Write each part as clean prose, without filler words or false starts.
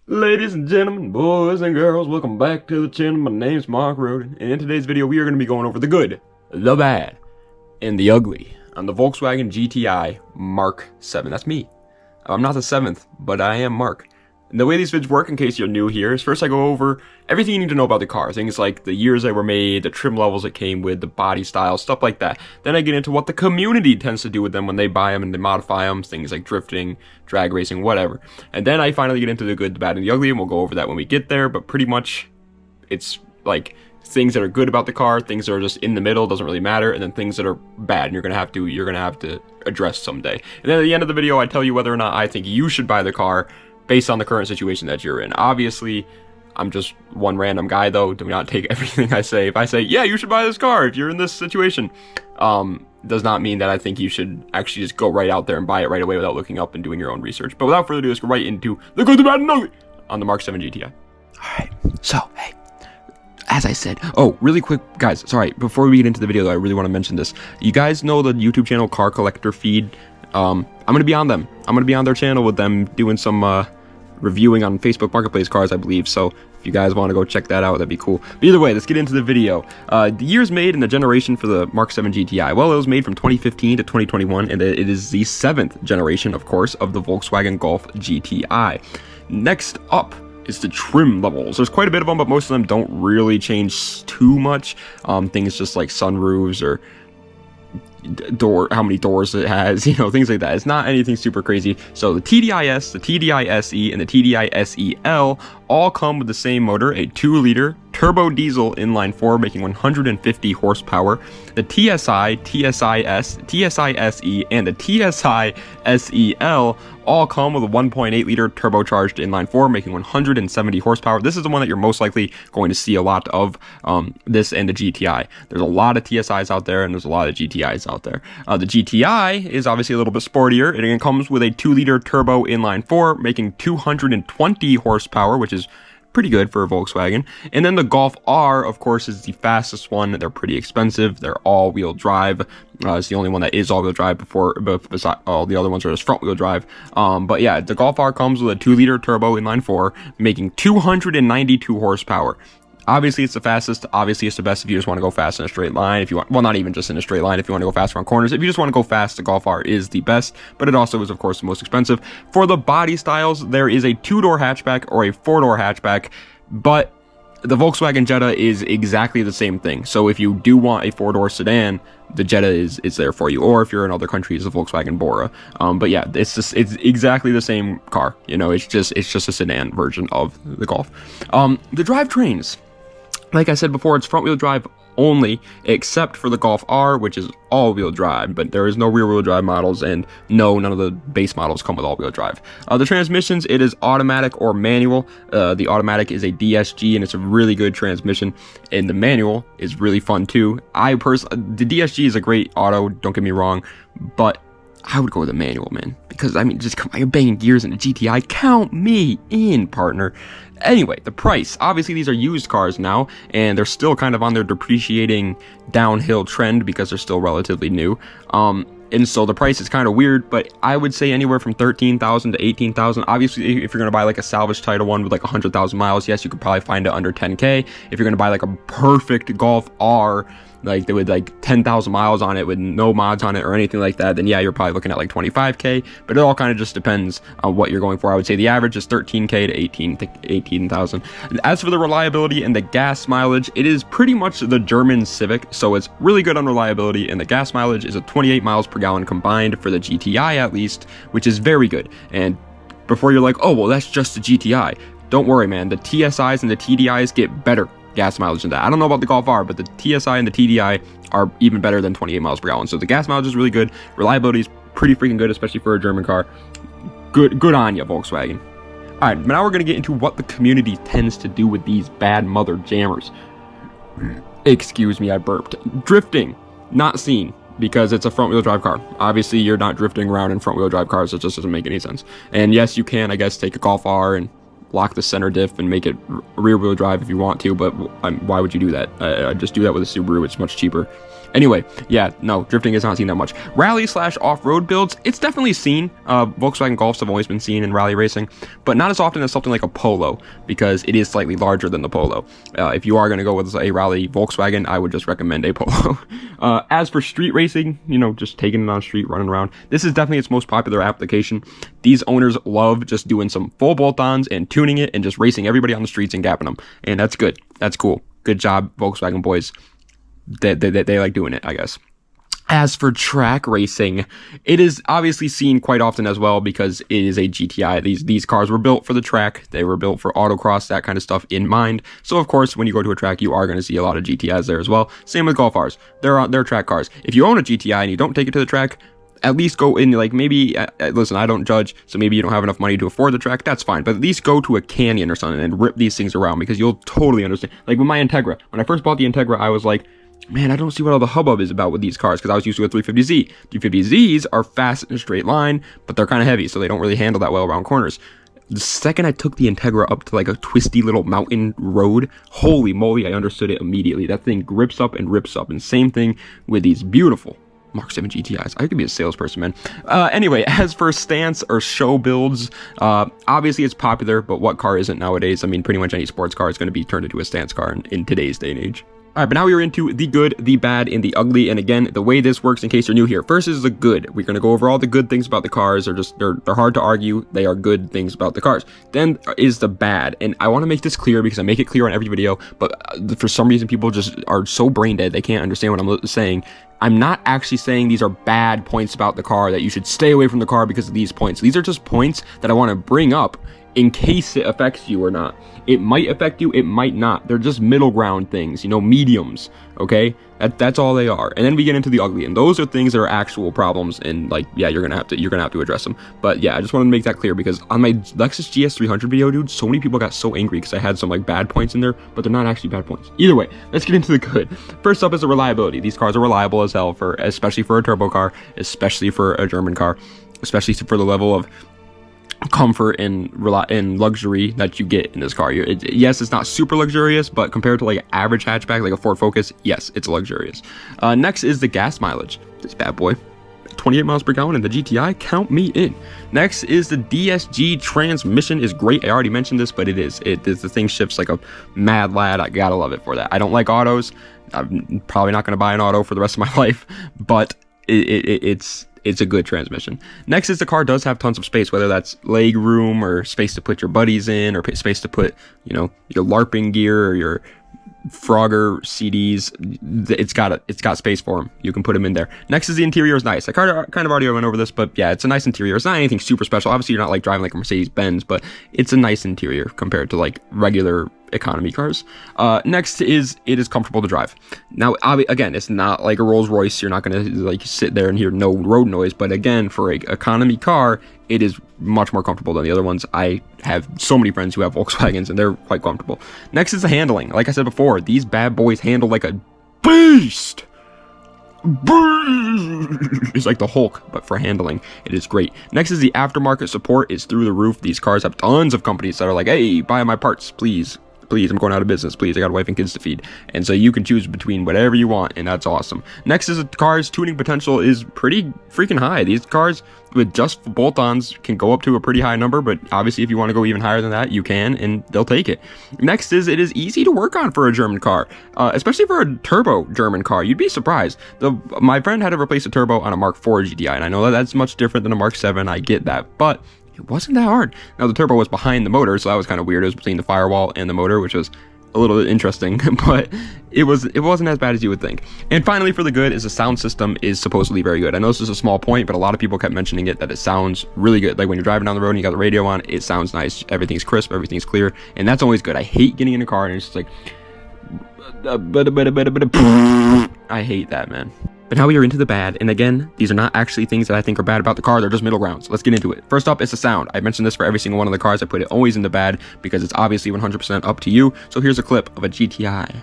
Ladies and gentlemen, boys and girls, welcome back to the channel. My name's Mark Roden, and in today's video we are going to be going over the good, the bad, and the ugly on the Volkswagen GTI Mark 7. That's me. I'm not the 7th, but I am Mark. And the way these vids work, in case you're new here, is first I go over everything you need to know about the car. Things like the years they were made, the trim levels it came with, the body style, stuff like that. Then I get into what the community tends to do with them when they buy them and they modify them, things like drifting, drag racing, whatever. And then I finally get into the good, the bad, and the ugly, and we'll go over that when we get there, but pretty much it's like things that are good about the car, things that are just in the middle, doesn't really matter, and then things that are bad and you're gonna have to address someday. And then at the end of the video I tell you whether or not I think you should buy the car based on the current situation that you're in. Obviously, I'm just one random guy though. Do not take everything I say. If I say, yeah, you should buy this car if you're in this situation, does not mean that I think you should actually just go right out there and buy it right away without looking up and doing your own research. But without further ado, let's go right into the good, the bad, and ugly on the Mark 7 GTI. Alright, so, hey, as I said, oh, really quick, guys, sorry, before we get into the video though, I really want to mention this. You guys know the YouTube channel Car Collector Feed? I'm going to be on them. I'm going to be on their channel with them doing some, reviewing on Facebook Marketplace cars, I believe. So if you guys want to go check that out, that'd be cool. But either way, let's get into the video. The years made and the generation for the Mark 7 GTI. Well, it was made from 2015 to 2021, and it is the 7th generation, of course, of the Volkswagen Golf GTI. Next up is the trim levels. There's quite a bit of them, but most of them don't really change too much. Things just like sunroofs or how many doors it has, you know, things like that. It's not anything super crazy. So the TDI-S, the TDI-SE, and the TDI-SEL all come with the same motor, a 2-liter turbo diesel inline-4 making 150 horsepower. The TSI, TSI-S, TSI-SE, and the TSI-SEL all come with a 1.8-liter turbocharged inline-4 making 170 horsepower. This is the one that you're most likely going to see a lot of, this and the GTI. There's a lot of TSIs out there and there's a lot of GTIs out there. The GTI is obviously a little bit sportier. It again comes with a 2-liter turbo inline-4 making 220 horsepower, which is pretty good for a Volkswagen. And then the Golf R, of course, is the fastest one. They're pretty expensive. They're all-wheel drive. It's the only one that is all-wheel drive beside all the other ones are just front-wheel drive. But yeah, the Golf R comes with a 2-liter turbo inline-4, making 292 horsepower. Obviously, it's the fastest. Obviously, it's the best if you just want to go fast in a straight line. If you want, well, not even just in a straight line. If you want to go fast around corners, if you just want to go fast, the Golf R is the best. But it also is, of course, the most expensive. For the body styles, there is a 2-door hatchback or a 4-door hatchback, but the Volkswagen Jetta is exactly the same thing. So if you do want a 4-door sedan, the Jetta is there for you. Or if you're in other countries, the Volkswagen Bora. But yeah, it's exactly the same car. You know, it's just a sedan version of the Golf. The drivetrains. Like I said before, it's front-wheel drive only, except for the Golf R, which is all-wheel drive, but there is no rear-wheel drive models, and no, none of the base models come with all-wheel drive. The transmissions, it is automatic or manual. The automatic is a DSG, and it's a really good transmission, and the manual is really fun, too. The DSG is a great auto, don't get me wrong, but I would go with a manual, man, because, I mean, just come on, you're banging gears in a GTI, count me in, partner. Anyway, the price. Obviously, these are used cars now, and they're still kind of on their depreciating downhill trend because they're still relatively new. And so the price is kind of weird, but I would say anywhere from $13,000 to $18,000. Obviously, if you're going to buy like a salvage title one with like 100,000 miles, yes, you could probably find it under 10K. If you're going to buy like a perfect Golf R, like with like 10,000 miles on it with no mods on it or anything like that, then yeah, you're probably looking at like 25K, but it all kind of just depends on what you're going for. I would say the average is 13K to 18,000. As for the reliability and the gas mileage, it is pretty much the German Civic, so it's really good on reliability, and the gas mileage is a 28 miles per gallon combined for the GTI at least, which is very good. And before you're like, oh, well, that's just the GTI, don't worry, man, the TSIs and the TDIs get better gas mileage than that. I don't know about the Golf R, but the TSI and the TDI are even better than 28 miles per gallon. So the gas mileage is really good. Reliability is pretty freaking good, especially for a German car. Good on ya, Volkswagen. All right, but now we're going to get into what the community tends to do with these bad mother jammers. Excuse me, I burped. Drifting, not seen, because it's a front-wheel drive car. Obviously, you're not drifting around in front-wheel drive cars. It just doesn't make any sense. And yes, you can, I guess, take a Golf R and lock the center diff and make it rear-wheel drive if you want to, but why would you do that? Just do that with a Subaru. It's much cheaper. Anyway, yeah, no, drifting is not seen that much. Rally slash off-road builds, it's definitely seen. Volkswagen Golfs have always been seen in rally racing, but not as often as something like a Polo, because it is slightly larger than the Polo. If you are going to go with a rally Volkswagen, I would just recommend a Polo. As for street racing, you know, just taking it on the street, running around, this is definitely its most popular application. These owners love just doing some full bolt-ons and tuning it and just racing everybody on the streets and gapping them. And that's good. That's cool. Good job, Volkswagen boys. They like doing it, I guess. As for track racing, it is obviously seen quite often as well because it is a GTI. These cars were built for the track. They were built for autocross, that kind of stuff in mind. So of course, when you go to a track, you are going to see a lot of GTIs there as well. Same with Golf Rs. They're track cars. If you own a GTI and you don't take it to the track, at least go in, like, maybe, listen, I don't judge, so maybe you don't have enough money to afford the track, that's fine, but at least go to a canyon or something and rip these things around, because you'll totally understand. Like with my Integra, when I first bought the Integra, I was like, man, I don't see what all the hubbub is about with these cars, because I was used to a 350Z. 350Zs are fast in a straight line, but they're kind of heavy, so they don't really handle that well around corners. The second I took the Integra up to like a twisty little mountain road, holy moly, I understood it immediately. That thing grips up and rips up, and same thing with these beautiful Mark 7 GTIs. I could be a salesperson, man. Anyway, as for stance or show builds, obviously it's popular, but what car isn't nowadays? I mean, pretty much any sports car is going to be turned into a stance car in today's day and age. All right, but now we are into the good, the bad, and the ugly. And again, the way this works, in case you're new here, first is the good. We're going to go over all the good things about the cars. They're hard to argue. They are good things about the cars. Then is the bad. And I want to make this clear because I make it clear on every video, but for some reason, people just are so brain dead. They can't understand what I'm saying. I'm not actually saying these are bad points about the car, that you should stay away from the car because of these points. These are just points that I want to bring up in case it affects you or not. It might affect you, it might not. They're just middle ground things, you know, mediums, okay? That's all they are. And then we get into the ugly, and those are things that are actual problems, and like, yeah, you're gonna have to address them. But yeah, I just wanted to make that clear because on my Lexus GS 300 video, dude, so many people got so angry because I had some like bad points in there, but they're not actually bad points. Either way, let's get into the good. First up is the reliability. These cars are reliable as hell, especially for a turbo car, especially for a German car, especially for the level of comfort and luxury that you get in this car. Yes, it's not super luxurious, but compared to like an average hatchback like a Ford Focus, yes, it's luxurious. Next is the gas mileage. This bad boy, 28 miles per gallon in the GTI, count me in. Next is the DSG transmission is great. I already mentioned this, but it is the thing shifts like a mad lad. I gotta love it for that. I don't like autos. I'm probably not gonna buy an auto for the rest of my life, but it's a good transmission. Next is the car does have tons of space, whether that's leg room or space to put your buddies in, or space to put, you know, your LARPing gear or your Frogger CDs. It's got space for them. You can put them in there. Next is the interior is nice. I kind of already went over this, but yeah, it's a nice interior. It's not anything super special. Obviously, you're not like driving like a Mercedes-Benz, but it's a nice interior compared to like regular economy cars. Next is it is comfortable to drive. Now, again, it's not like a Rolls Royce. You're not gonna like sit there and hear no road noise. But again, for an economy car, it is much more comfortable than the other ones. I have so many friends who have Volkswagens and they're quite comfortable. Next is the handling. Like I said before, these bad boys handle like a beast. It's like the Hulk, but for handling, it is great. Next is the aftermarket support is through the roof. These cars have tons of companies that are like, hey, buy my parts, please. Please, I'm going out of business. Please, I got a wife and kids to feed. And so you can choose between whatever you want, and that's awesome. Next is the car's tuning potential is pretty freaking high. These cars with just bolt-ons can go up to a pretty high number, but obviously if you want to go even higher than that, you can, and they'll take it. Next is it is easy to work on for a German car, especially for a turbo German car. You'd be surprised. My friend had to replace a turbo on a Mark IV GTI, and I know that that's much different than a Mark 7. I get that, but it wasn't that hard. Now, the turbo was behind the motor, so that was kind of weird. It was between the firewall and the motor, which was a little bit interesting, but it wasn't as bad as you would think. And finally, for the good, is the sound system is supposedly very good. I know this is a small point, but a lot of people kept mentioning it, that it sounds really good. Like when you're driving down the road and you got the radio on, it sounds nice. Everything's crisp, everything's clear, and that's always good. I hate getting in a car and it's just like, I hate that, man. But now we are into the bad, and again, these are not actually things that I think are bad about the car, they're just middle grounds. Let's get into it. First up, it's the sound. I mentioned this for every single one of the cars. I put it always in the bad because it's obviously 100% up to you. So here's a clip of a GTI.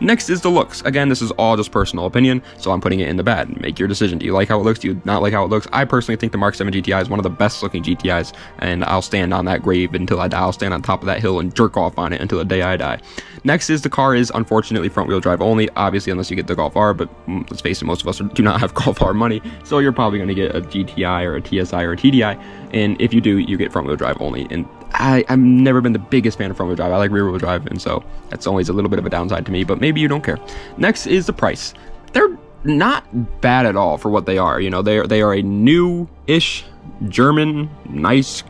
Next is the looks. Again, this is all just personal opinion, so I'm putting it in the bad. Make your decision. Do you like how it looks? Do you not like how it looks? I personally think the Mark 7 GTI is one of the best looking GTIs, and I'll stand on that grave until I die. I'll stand on top of that hill and jerk off on it until the day I die. Next is the car is unfortunately front wheel drive only, obviously unless you get the Golf R, but let's face it, most of us do not have Golf R money, so you're probably going to get a GTI or a TSI or a TDI, and if you do, you get front wheel drive only. And I've never been the biggest fan of front wheel drive. I like rear wheel drive, and so that's always a little bit of a downside to me, but maybe you don't care. Next is the price. They're not bad at all for what they are. You know, they are a new-ish German nice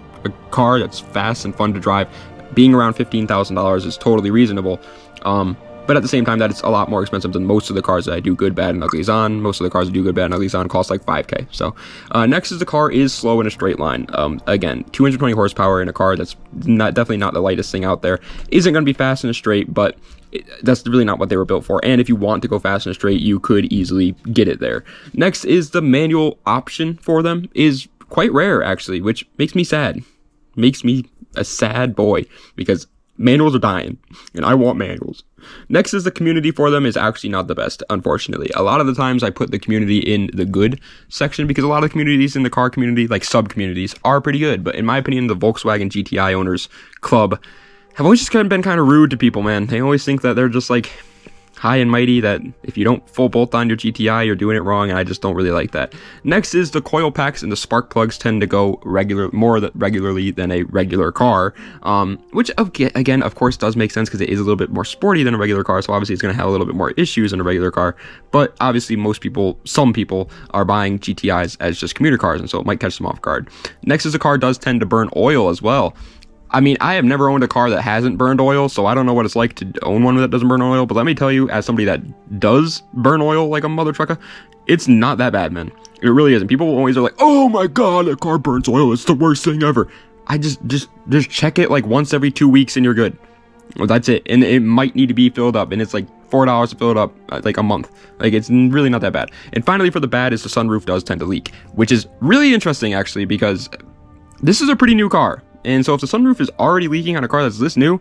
car that's fast and fun to drive. Being around $15,000 is totally reasonable, but at the same time, that is a lot more expensive than most of the cars that I do good, bad, and uglies on. Most of the cars I do good, bad, and uglies on cost like $5K. So next is the car is slow in a straight line. Again, 220 horsepower in a car that's definitely not the lightest thing out there. Isn't going to be fast in a straight, but that's really not what they were built for. And if you want to go fast in a straight, you could easily get it there. Next is the manual option for them is quite rare, actually, which makes me sad. Makes me a sad boy, because manuals are dying and I want manuals. Next is the community for them is actually not the best, unfortunately. A lot of the times I put the community in the good section because a lot of the communities in the car community, like sub communities, are pretty good. But in my opinion, the Volkswagen GTI owners club have always just been kind of rude to people, man. They always think that they're just like high and mighty, that if you don't full bolt on your GTI, you're doing it wrong, and I just don't really like that. Next is the coil packs and the spark plugs tend to go more regularly than a regular car, which again, of course, does make sense because it is a little bit more sporty than a regular car, so obviously it's going to have a little bit more issues than a regular car, but obviously some people are buying GTIs as just commuter cars, and so it might catch them off guard. Next is the car does tend to burn oil as well. I mean, I have never owned a car that hasn't burned oil, so I don't know what it's like to own one that doesn't burn oil, but let me tell you, as somebody that does burn oil like a mother trucker, it's not that bad, man. It really isn't. People always are like, oh my god, a car burns oil, it's the worst thing ever. I just check it like once every 2 weeks and you're good. Well, that's it. And it might need to be filled up, and it's like $4 to fill it up like a month. Like, it's really not that bad. And finally, for the bad is the sunroof does tend to leak, which is really interesting, actually, because this is a pretty new car. And so if the sunroof is already leaking on a car that's this new,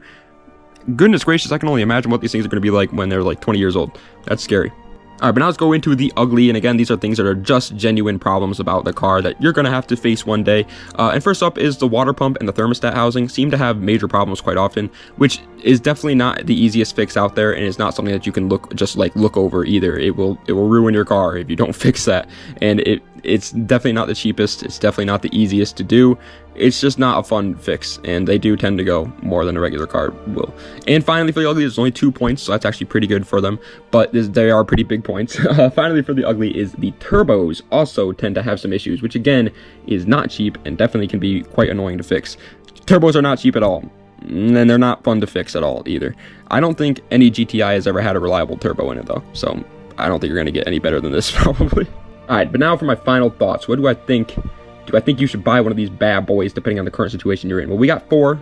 goodness gracious, I can only imagine what these things are going to be like when they're like 20 years old. That's scary. All right, but now let's go into the ugly. And again, these are things that are just genuine problems about the car that you're going to have to face one day. And first up is the water pump and the thermostat housing seem to have major problems quite often, which is definitely not the easiest fix out there. And it's not something that you can look over either. It will ruin your car if you don't fix that. And it's definitely not the cheapest. It's definitely not the easiest to do. It's just not a fun fix, and they do tend to go more than a regular car will. And finally, for the ugly, there's only 2 points, so that's actually pretty good for them, but they are pretty big points. Finally, for the ugly is the turbos also tend to have some issues, which again is not cheap and definitely can be quite annoying to fix. Turbos are not cheap at all, and they're not fun to fix at all either. I don't think any GTI has ever had a reliable turbo in it, though, so I don't think you're going to get any better than this, probably. All right, but now for my final thoughts. What do I think? Do I think you should buy one of these bad boys depending on the current situation you're in? Well, we got 4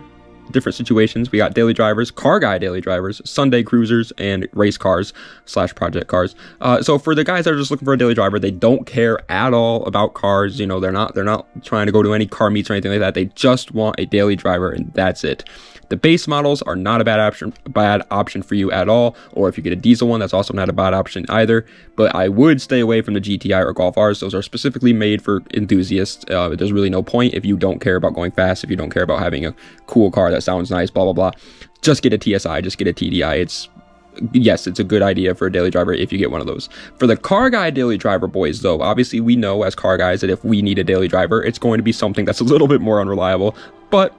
different situations. We got daily drivers, car guy daily drivers, Sunday cruisers, and race cars / project cars. So for the guys that are just looking for a daily driver, they don't care at all about cars. You know, they're not trying to go to any car meets or anything like that. They just want a daily driver, and that's it. The base models are not a bad option for you at all, or if you get a diesel one, that's also not a bad option either, but I would stay away from the GTI or Golf Rs. Those are specifically made for enthusiasts. There's really no point if you don't care about going fast, if you don't care about having a cool car that sounds nice, blah, blah, blah. Just get a TSI, just get a TDI. Yes, it's a good idea for a daily driver if you get one of those. For the car guy daily driver boys, though, obviously we know as car guys that if we need a daily driver, it's going to be something that's a little bit more unreliable, but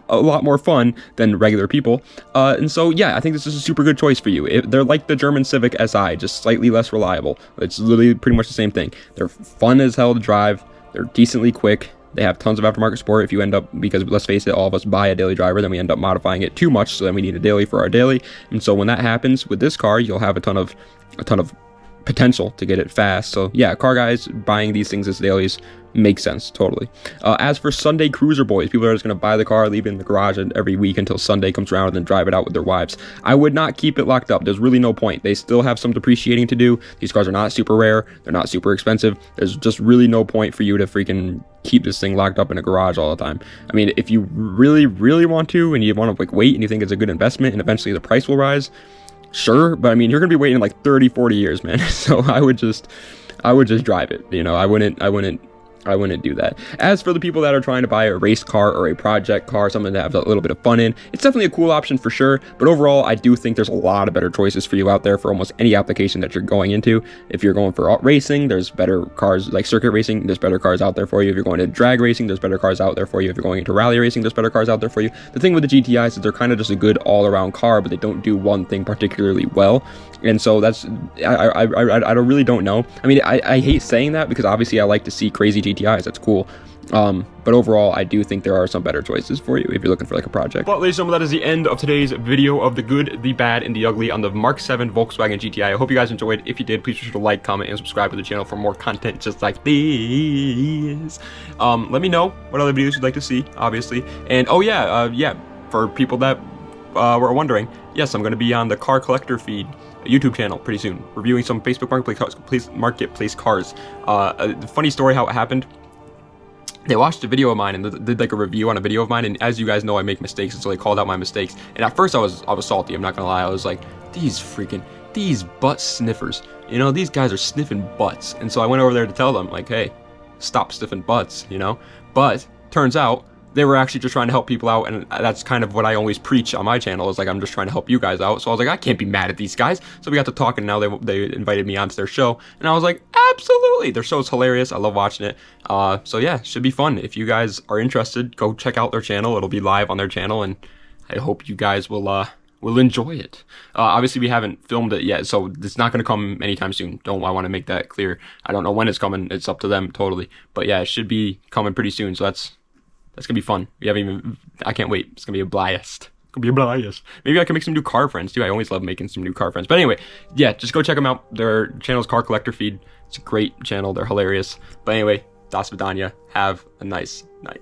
a lot more fun than regular people, and so yeah, I think this is a super good choice for you. They're like the German Civic SI, just slightly less reliable. It's literally pretty much the same thing. They're fun as hell to drive, they're decently quick, they have tons of aftermarket support. If you end up, because let's face it, all of us buy a daily driver, then we end up modifying it too much, so then we need a daily for our daily, and so when that happens with this car, you'll have a ton of potential to get it fast. So yeah, car guys buying these things as dailies makes sense, totally. As for Sunday cruiser boys, people are just going to buy the car, leave it in the garage every week until Sunday comes around and then drive it out with their wives. I would not keep it locked up. There's really no point. They still have some depreciating to do. These cars are not super rare. They're not super expensive. There's just really no point for you to freaking keep this thing locked up in a garage all the time. I mean, if you really, really want to, and you want to wait and you think it's a good investment and eventually the price will rise, Sure, but I mean, you're gonna be waiting like 30, 40 years, man. So I would just drive it. You know, I wouldn't do that. As for the people that are trying to buy a race car or a project car, something to have a little bit of fun in, it's definitely a cool option for sure. But overall, I do think there's a lot of better choices for you out there for almost any application that you're going into. If you're going for racing, there's better cars like circuit racing. There's better cars out there for you. If you're going to drag racing, there's better cars out there for you. If you're going into rally racing, there's better cars out there for you. The thing with the GTIs is they're kind of just a good all-around car, but they don't do one thing particularly well. And so that's, I really don't know. I mean, I hate saying that because obviously I like to see crazy GTIs. That's cool. But overall, I do think there are some better choices for you if you're looking for like a project. But ladies and gentlemen, that is the end of today's video of the good, the bad, and the ugly on the Mark 7 Volkswagen GTI. I hope you guys enjoyed. If you did, please be sure to like, comment, and subscribe to the channel for more content just like this. Let me know what other videos you'd like to see, obviously. And oh yeah, for people that were wondering, yes, I'm going to be on the Car Collector feed YouTube channel pretty soon, reviewing some Facebook Marketplace cars. The funny story how it happened. They watched a video of mine and did like a review on a video of mine, and as you guys know, I make mistakes, and so they called out my mistakes. And at first I was salty, I'm not gonna lie. I was like, these butt sniffers, you know, these guys are sniffing butts. And so I went over there to tell them, like, hey, stop sniffing butts, you know. But turns out they were actually just trying to help people out, and that's kind of what I always preach on my channel, is like, I'm just trying to help you guys out. So I was like, I can't be mad at these guys. So we got to talk, and now they invited me onto their show, and I was like, absolutely, their show is hilarious. I love watching it. So yeah, should be fun. If you guys are interested, go check out their channel. It'll be live on their channel, and I hope you guys will enjoy it. Obviously we haven't filmed it yet, so it's not going to come anytime soon. I want to make that clear. I don't know when it's coming. It's up to them totally, but yeah, it should be coming pretty soon. So that's gonna be fun. I can't wait. It's gonna be a blast. Maybe I can make some new car friends too. I always love making some new car friends. But anyway, yeah, just go check them out. Their channel's Car Collector Feed. It's a great channel. They're hilarious. But anyway, das vidanya. Have a nice night.